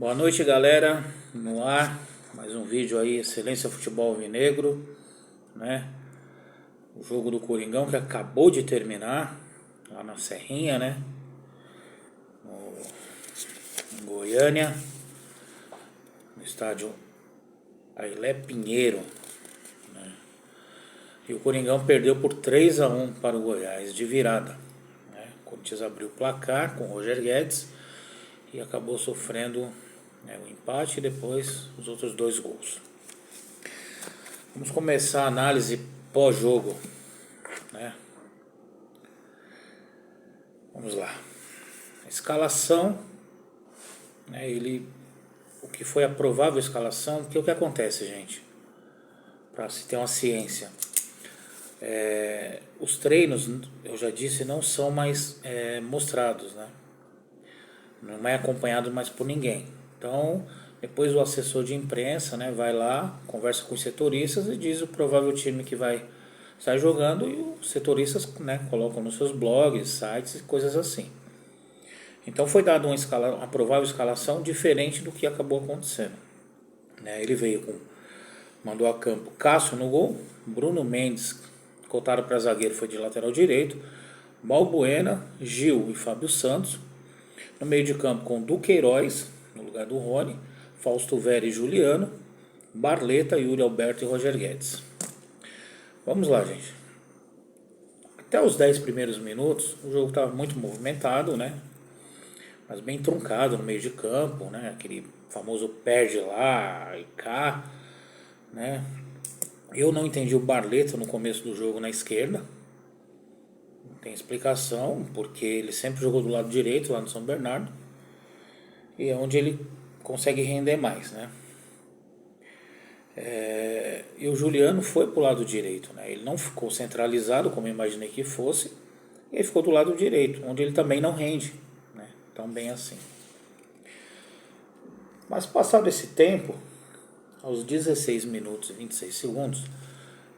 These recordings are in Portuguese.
Boa noite, galera. No ar, mais um vídeo aí, Excelência Futebol Alvinegro, né? O jogo do Coringão que acabou de terminar lá na Serrinha, né? Em Goiânia, no estádio Ailé Pinheiro. E o Coringão perdeu por 3-1 para o Goiás de virada, né? O Corinthians abriu o placar com o Roger Guedes e acabou sofrendo, né, o empate e depois os outros dois gols. Vamos começar a análise pós-jogo, né? Vamos lá. A escalação, né, o que foi a provável escalação, que é o que acontece, gente, para se ter uma ciência. Os treinos, eu já disse, não são mais mostrados, né? Não é acompanhado mais por ninguém. Então, depois o assessor de imprensa, né, vai lá, conversa com os setoristas e diz o provável time que vai estar jogando, e os setoristas, né, colocam nos seus blogs, sites e coisas assim. Então foi dada uma provável escalação diferente do que acabou acontecendo, né? Ele mandou a campo Cássio no gol, Bruno Mendes, cotado para zagueiro, foi de lateral direito, Balbuena, Gil e Fábio Santos. No meio de campo com Duqueiroz, no lugar do Rony, Fausto Vera e Juliano, Barleta, Yuri Alberto e Roger Guedes. Vamos lá, gente. Até os 10 primeiros minutos, o jogo estava muito movimentado, né? Mas bem truncado no meio de campo, né? Aquele famoso perde lá e cá, né? Eu não entendi o Barleta no começo do jogo na esquerda. Não tem explicação, porque ele sempre jogou do lado direito, lá no São Bernardo. E é onde ele consegue render mais, né? E o Juliano foi pro lado direito, né? Ele não ficou centralizado, como eu imaginei que fosse. E ele ficou do lado direito, onde ele também não rende, né? Tão bem assim. Mas passado esse tempo, aos 16 minutos e 26 segundos,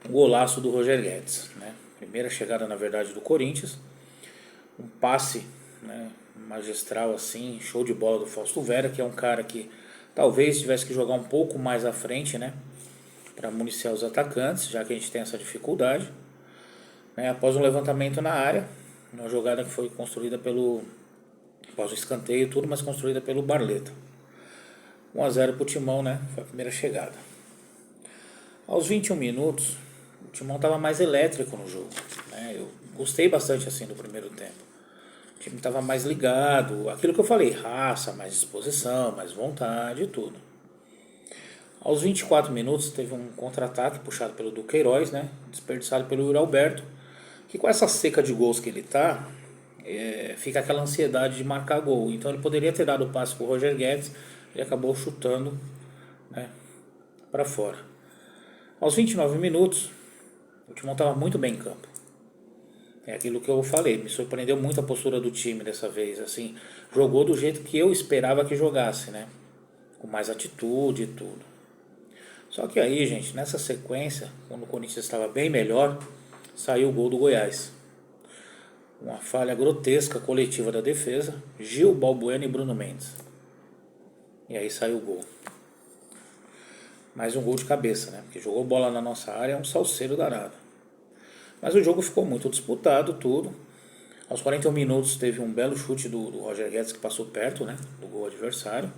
um golaço do Roger Guedes, né? Primeira chegada, na verdade, do Corinthians. Um passe, né, magistral assim, show de bola do Fausto Vera, que é um cara que talvez tivesse que jogar um pouco mais à frente, né, para municiar os atacantes, já que a gente tem essa dificuldade, né? Após um levantamento na área, uma jogada que foi construída após o escanteio e tudo, mas construída pelo Barleta. 1-0 pro Timão, né? Foi a primeira chegada. Aos 21 minutos, o Timão estava mais elétrico no jogo, né? Eu gostei bastante assim do primeiro tempo. O time estava mais ligado, aquilo que eu falei, raça, mais disposição, mais vontade e tudo. Aos 24 minutos teve um contra-ataque puxado pelo Duqueiroz, né? Desperdiçado pelo Yuri Alberto, que com essa seca de gols que ele tá, fica aquela ansiedade de marcar gol. Então ele poderia ter dado o passe pro Roger Guedes, ele acabou chutando, né, para fora. Aos 29 minutos, o Timão estava muito bem em campo. É aquilo que eu falei, me surpreendeu muito a postura do time dessa vez, assim, jogou do jeito que eu esperava que jogasse, né? Com mais atitude e tudo. Só que aí, gente, nessa sequência, quando o Corinthians estava bem melhor, saiu o gol do Goiás. Uma falha grotesca coletiva da defesa, Gil, Balbuena e Bruno Mendes. E aí saiu o gol. Mais um gol de cabeça, né? Porque jogou bola na nossa área, é um salseiro danado. Mas o jogo ficou muito disputado, tudo. Aos 41 minutos teve um belo chute do Roger Guedes que passou perto, né, do gol adversário.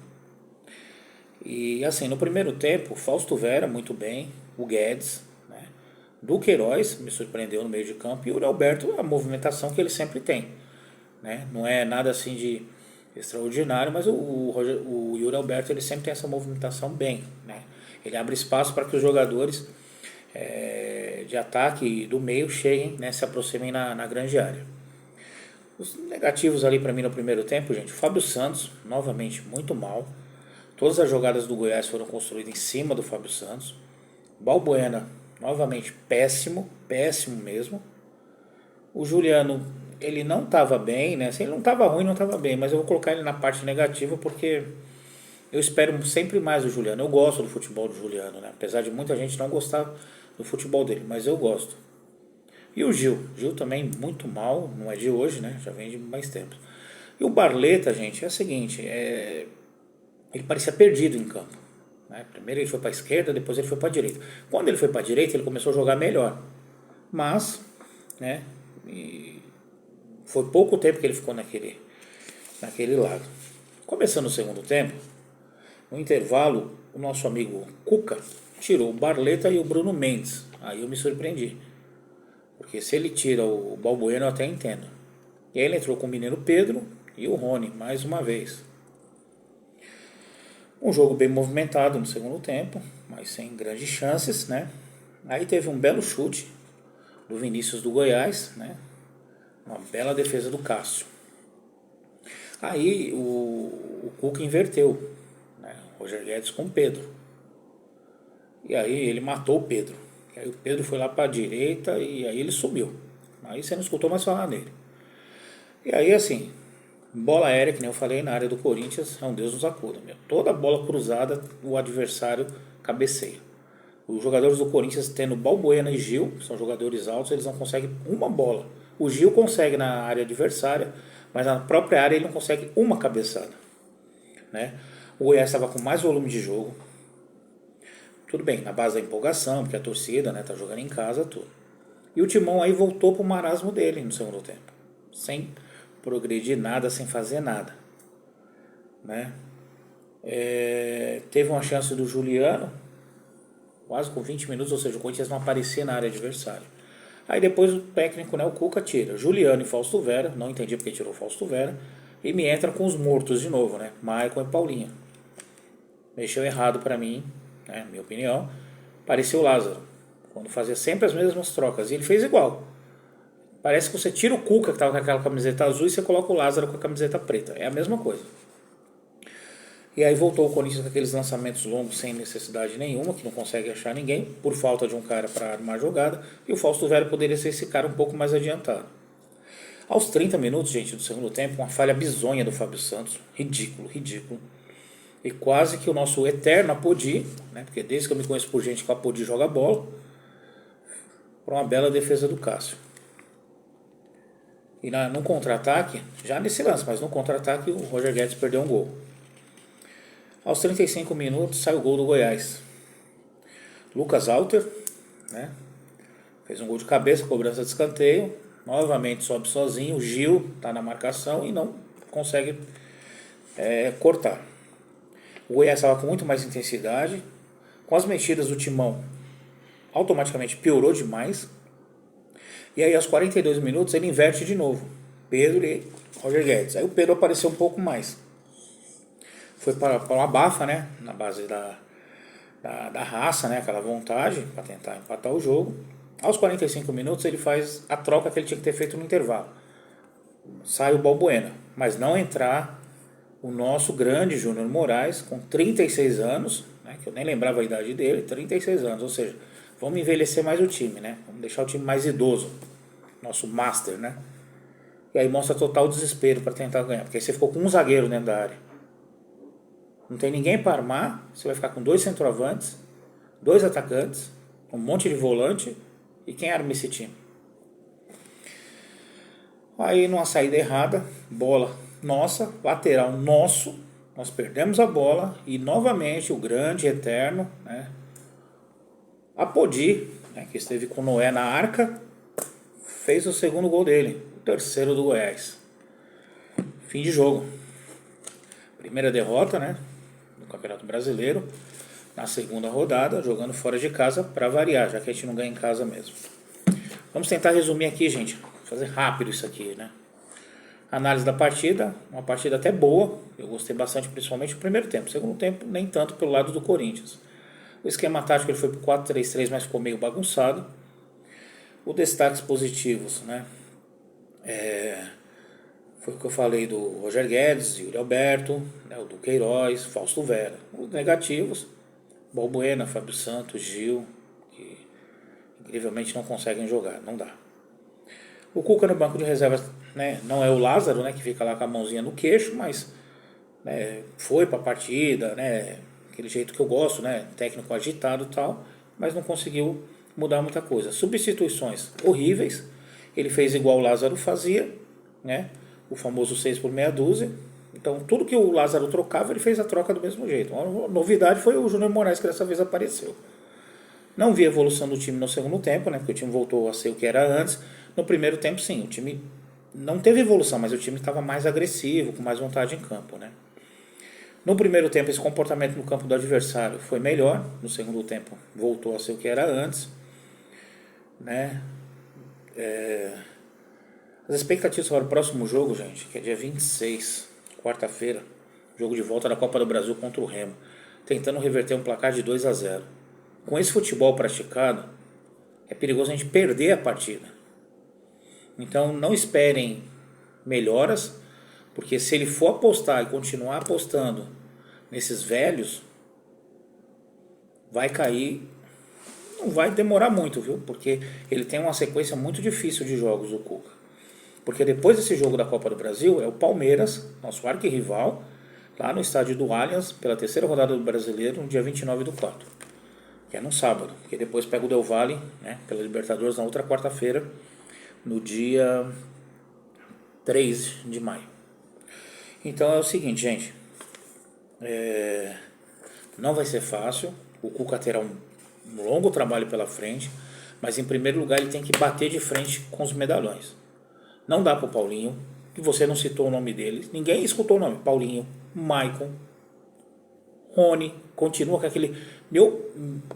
E assim, no primeiro tempo, Fausto Vera muito bem, o Guedes, né, Duqueiroz me surpreendeu no meio de campo, e o Alberto, a movimentação que ele sempre tem, né? Não é nada assim de extraordinário, mas o Yuri Alberto, ele sempre tem essa movimentação bem, né? Ele abre espaço para que os jogadores de ataque do meio cheguem, né, se aproximem na grande área. Os negativos ali para mim no primeiro tempo, gente, o Fábio Santos, novamente muito mal. Todas as jogadas do Goiás foram construídas em cima do Fábio Santos. Balbuena, novamente péssimo, péssimo mesmo. O Juliano, ele não estava bem, né? Assim, ele não estava ruim, não estava bem, mas eu vou colocar ele na parte negativa porque eu espero sempre mais do Juliano. Eu gosto do futebol do Juliano, né? Apesar de muita gente não gostar do futebol dele, mas eu gosto. E o Gil também muito mal, não é de hoje, né? Já vem de mais tempo. E o Barleta, gente, é o seguinte, ele parecia perdido em campo, né? Primeiro ele foi para a esquerda, depois ele foi para a direita. Quando ele foi para a direita, ele começou a jogar melhor, mas, né, foi pouco tempo que ele ficou naquele lado. Começando o segundo tempo, no intervalo, o nosso amigo Cuca tirou o Barleta e o Bruno Mendes. Aí eu me surpreendi, porque se ele tira o Balbuena eu até entendo. E aí ele entrou com o menino Pedro e o Rony, mais uma vez. Um jogo bem movimentado no segundo tempo, mas sem grandes chances, né? Aí teve um belo chute do Vinícius do Goiás, né? Uma bela defesa do Cássio. Aí o Cuca inverteu, né? Roger Guedes com o Pedro. E aí ele matou o Pedro. E aí o Pedro foi lá para a direita e aí ele sumiu. Aí você não escutou mais falar nele. E aí assim, bola aérea, que nem eu falei, na área do Corinthians, é um Deus nos acuda. Meu. Toda bola cruzada, o adversário cabeceia. Os jogadores do Corinthians, tendo Balbuena e Gil, são jogadores altos, eles não conseguem uma bola. O Gil consegue na área adversária, mas na própria área ele não consegue uma cabeçada, né? O Goiás estava com mais volume de jogo. Tudo bem, na base da empolgação, porque a torcida, né, tá jogando em casa, tudo. E o Timão aí voltou pro marasmo dele no segundo tempo. Sem progredir nada, sem fazer nada, né? Teve uma chance do Juliano, quase com 20 minutos, ou seja, o Corinthians não aparecia na área adversária. Aí depois o técnico, né, o Cuca, tira Juliano e Fausto Vera, não entendi porque tirou Fausto Vera, e me entra com os mortos de novo, né, Maicon e Paulinho. Mexeu errado para mim, né, minha opinião. Parecia o Lázaro, quando fazia sempre as mesmas trocas, e ele fez igual. Parece que você tira o Cuca, que estava com aquela camiseta azul, e você coloca o Lázaro com a camiseta preta. É a mesma coisa. E aí voltou o Corinthians com aqueles lançamentos longos sem necessidade nenhuma, que não consegue achar ninguém, por falta de um cara para armar a jogada, e o Fausto Vera poderia ser esse cara um pouco mais adiantado. Aos 30 minutos, gente, do segundo tempo, uma falha bizonha do Fábio Santos, ridículo, ridículo. E quase que o nosso eterno Apodi, né, porque desde que eu me conheço por gente que o Apodi joga bola, por uma bela defesa do Cássio. E no contra-ataque, já nesse lance, mas no contra-ataque o Roger Guedes perdeu um gol. Aos 35 minutos sai o gol do Goiás. Lucas Alter, né, fez um gol de cabeça, cobrança de escanteio. Novamente sobe sozinho, o Gil está na marcação e não consegue cortar. O Goiás estava com muito mais intensidade. Com as mexidas do Timão, automaticamente piorou demais. E aí aos 42 minutos ele inverte de novo. Pedro e Roger Guedes. Aí o Pedro apareceu um pouco mais. Foi para uma bafa, né? Na base da raça, né? Aquela vontade para tentar empatar o jogo. Aos 45 minutos ele faz a troca que ele tinha que ter feito no intervalo. Sai o Balbuena, mas não entrar o nosso grande Júnior Moraes, com 36 anos, né? Que eu nem lembrava a idade dele, 36 anos. Ou seja, vamos envelhecer mais o time, né? Vamos deixar o time mais idoso. Nosso master, né? E aí mostra total desespero para tentar ganhar. Porque aí você ficou com um zagueiro dentro da área. Não tem ninguém para armar. Você vai ficar com 2 centroavantes, 2 atacantes, um monte de volante. E quem arma esse time? Aí numa saída errada, bola nossa, lateral nosso. Nós perdemos a bola. E novamente o grande, eterno, né, Apodi, né, que esteve com Noé na arca, fez o segundo gol dele, o terceiro do Goiás. Fim de jogo. Primeira derrota, né, no Campeonato Brasileiro, na segunda rodada, jogando fora de casa para variar, já que a gente não ganha em casa mesmo. Vamos tentar resumir aqui, gente, fazer rápido isso aqui, né. Análise da partida, uma partida até boa, eu gostei bastante, principalmente o primeiro tempo. O segundo tempo, nem tanto pelo lado do Corinthians. O esquema tático ele foi para o 4-3-3, mas ficou meio bagunçado. Os destaques positivos, né? Foi o que eu falei do Roger Guedes, Yuri Alberto, né, o do Queiroz, Fausto Vera. Os negativos, Balbuena, Fábio Santos, Gil, que incrivelmente não conseguem jogar, não dá. O Cuca no banco de reservas, né, não é o Lázaro, né, que fica lá com a mãozinha no queixo, mas, né, foi para a partida, né, aquele jeito que eu gosto, né, técnico agitado e tal, mas não conseguiu mudar muita coisa. Substituições horríveis, ele fez igual o Lázaro fazia, né, o famoso 6 por meia dúzia, Então tudo que o Lázaro trocava, ele fez a troca do mesmo jeito. A novidade foi o Júnior Moraes que dessa vez apareceu. Não vi evolução do time no segundo tempo, né? Porque o time voltou a ser o que era antes. No primeiro tempo, sim, o time não teve evolução, mas o time estava mais agressivo, com mais vontade em campo, né? No primeiro tempo, esse comportamento no campo do adversário foi melhor. No segundo tempo, voltou a ser o que era antes, né? As expectativas para o próximo jogo, gente, que é dia 26, quarta-feira, jogo de volta da Copa do Brasil contra o Remo, tentando reverter um placar de 2-0. Com esse futebol praticado, é perigoso a gente perder a partida. Então não esperem melhoras, porque se ele for apostar e continuar apostando nesses velhos, vai cair. Não vai demorar muito, viu? Porque ele tem uma sequência muito difícil de jogos, o Cuca. Porque depois desse jogo da Copa do Brasil, é o Palmeiras, nosso arquirrival, lá no estádio do Allianz, pela terceira rodada do Brasileiro, no dia 29/4. Que é no sábado, porque depois pega o Del Valle, né, pela Libertadores na outra quarta-feira, no dia 3 de maio. Então é o seguinte, gente, não vai ser fácil, o Cuca terá um longo trabalho pela frente, mas em primeiro lugar ele tem que bater de frente com os medalhões. Não dá pro Paulinho, que você não citou o nome dele, ninguém escutou o nome, Paulinho, Maicon, Rony, continua com aquele...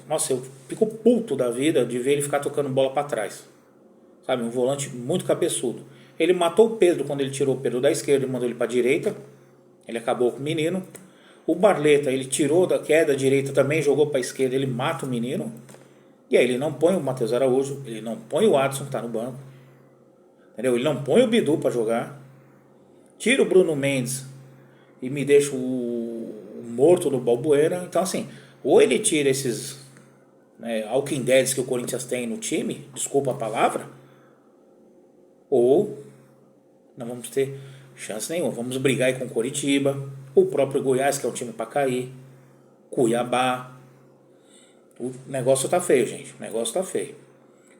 Nossa, eu fico puto da vida de ver ele ficar tocando bola para trás. Sabe, um volante muito cabeçudo. Ele matou o Pedro quando ele tirou o Pedro da esquerda e mandou ele para a direita. Ele acabou com o menino. O Barleta, ele tirou da queda direita também, jogou para a esquerda, ele mata o menino. E aí ele não põe o Matheus Araújo, ele não põe o Adson que tá no banco. Entendeu? Ele não põe o Bidu para jogar. Tira o Bruno Mendes e me deixa o morto do Balbuena. Então assim, ou ele tira esses Walking Deads que o Corinthians tem no time, desculpa a palavra, ou não vamos ter chance nenhuma. Vamos brigar aí com o Coritiba, o próprio Goiás, que é um time para cair, Cuiabá. O negócio tá feio, gente. O negócio tá feio.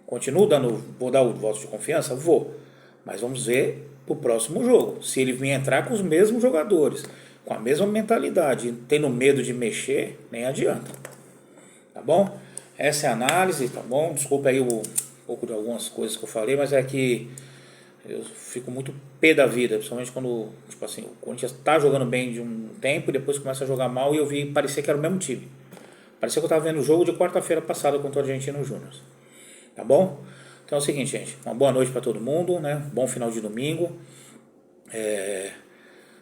Continuo dando, vou dar o voto de confiança? Vou. Mas vamos ver pro próximo jogo. Se ele vir entrar com os mesmos jogadores, com a mesma mentalidade, tendo medo de mexer, nem adianta. Tá bom? Essa é a análise, tá bom? Desculpa aí um pouco de algumas coisas que eu falei, mas é que eu fico muito pé da vida, principalmente quando, tipo assim, o Corinthians tá jogando bem de um tempo e depois começa a jogar mal e eu vi parecer que era o mesmo time. Parecia que eu tava vendo o jogo de quarta-feira passada contra o Argentino Júnior. Tá bom? Então é o seguinte, gente, uma boa noite para todo mundo, né? Bom final de domingo.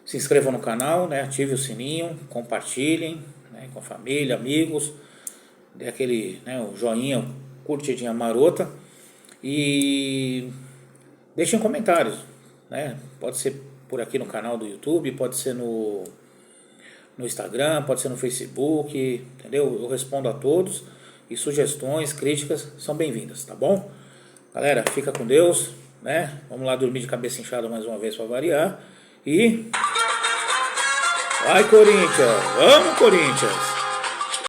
Se inscrevam no canal, né? Ative o sininho, compartilhem, né? Com a família, amigos, dê aquele, né, o joinha, curtidinha marota e deixem comentários, né? Pode ser por aqui no canal do YouTube, pode ser no Instagram, pode ser no Facebook, entendeu? Eu respondo a todos e sugestões, críticas são bem-vindas, tá bom? Galera, fica com Deus, né? Vamos lá dormir de cabeça inchada mais uma vez para variar e vai Corinthians, vamos Corinthians!